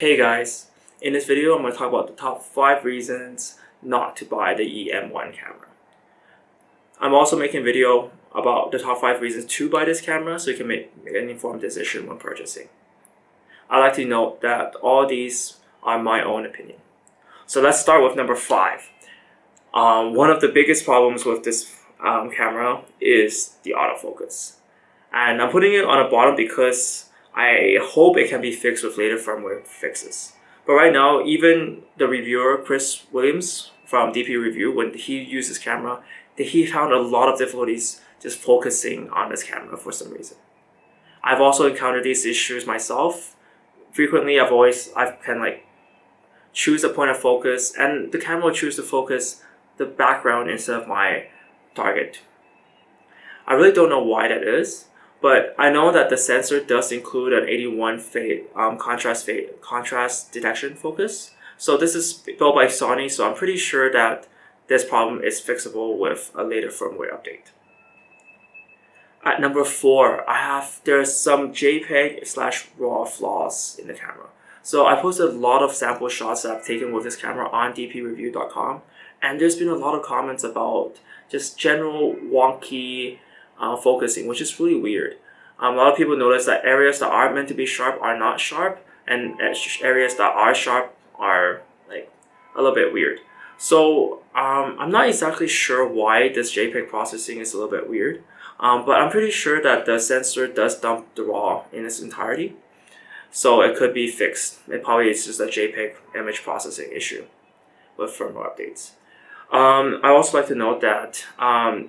Hey guys, in this video I'm going to talk about the top 5 reasons not to buy the Yi M1 camera. I'm also making a video about the top 5 reasons to buy this camera so you can make an informed decision when purchasing. I'd like to note that all these are my own opinion. So let's start with number 5. One of the biggest problems with this camera is the autofocus. And I'm putting it on the bottom because I hope it can be fixed with later firmware fixes. But right now, even the reviewer, Chris Williams from DP Review, when he used this camera, he found a lot of difficulties just focusing on this camera for some reason. I've also encountered these issues myself. Frequently, I can choose a point of focus, and the camera will choose to focus the background instead of my target. I really don't know why that is. But I know that the sensor does include an 81 contrast detection focus. So this is built by Sony, so I'm pretty sure that this problem is fixable with a later firmware update. At number 4, there's some JPEG/RAW flaws in the camera. So I posted a lot of sample shots that I've taken with this camera on dpreview.com, and there's been a lot of comments about just general wonky focusing, which is really weird. A lot of people notice that areas that aren't meant to be sharp are not sharp, and areas that are sharp are a little bit weird. So I'm not exactly sure why this JPEG processing is a little bit weird, but I'm pretty sure that the sensor does dump the RAW in its entirety, so it could be fixed. It probably is just a JPEG image processing issue with firmware updates. I also like to note that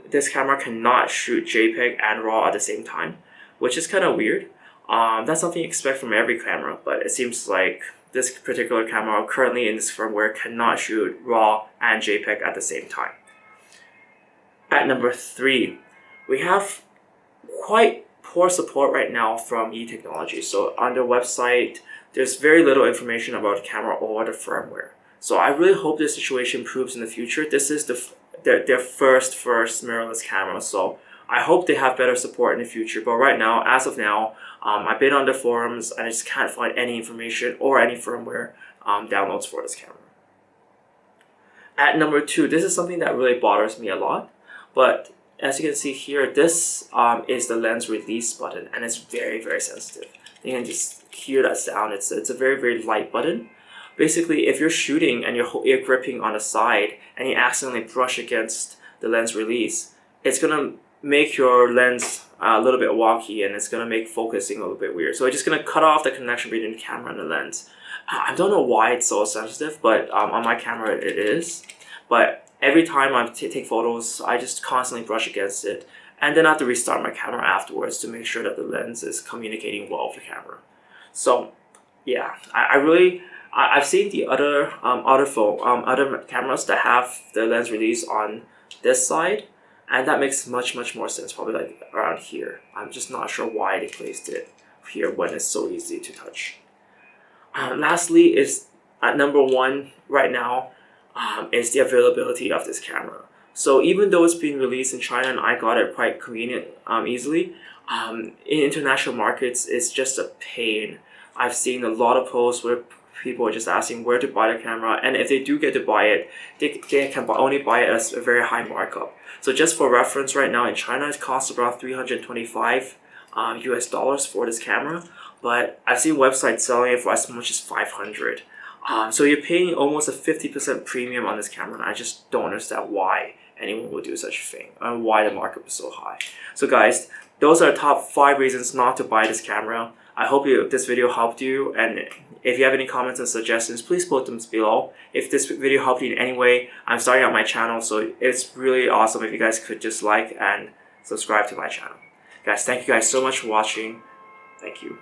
this camera cannot shoot JPEG and RAW at the same time, which is kind of weird. That's something you expect from every camera, but it seems like this particular camera currently in this firmware cannot shoot RAW and JPEG at the same time. At number 3, we have quite poor support right now from Yi Technology. So on their website, there's very little information about the camera or the firmware. So I really hope this situation improves in the future. This is their first mirrorless camera, so I hope they have better support in the future. But right now, as of now, I've been on the forums and I just can't find any information or any firmware downloads for this camera. At number 2, this is something that really bothers me a lot. But as you can see here, this is the lens release button, and it's very, very sensitive. You can just hear that sound. It's a very, very light button. Basically, if you're shooting and you're gripping on the side and you accidentally brush against the lens release, it's going to make your lens a little bit wonky, and it's going to make focusing a little bit weird. So it's just going to cut off the connection between the camera and the lens. I don't know why it's so sensitive, but on my camera it is. But every time I take photos, I just constantly brush against it, and then I have to restart my camera afterwards to make sure that the lens is communicating well with the camera. So yeah, I've seen the other other cameras that have the lens release on this side, and that makes much more sense, probably around here. I'm just not sure why they placed it here when it's so easy to touch. Lastly, is at number 1 right now is the availability of this camera. So even though it's being released in China and I got it quite convenient easily, in international markets it's just a pain. I've seen a lot of posts where people are just asking where to buy the camera, and if they do get to buy it, they can only buy it at a very high markup. So just for reference, right now in China it costs around $325 US for this camera, but I've seen websites selling it for as much as $500. So you're paying almost a 50% premium on this camera, and I just don't understand why anyone would do such a thing and why the markup is so high. So guys, those are the top 5 reasons not to buy this camera. I hope this video helped you, and if you have any comments and suggestions, please put them below. If this video helped you in any way, I'm starting out my channel, so it's really awesome if you guys could just like and subscribe to my channel. Guys, thank you guys so much for watching. Thank you.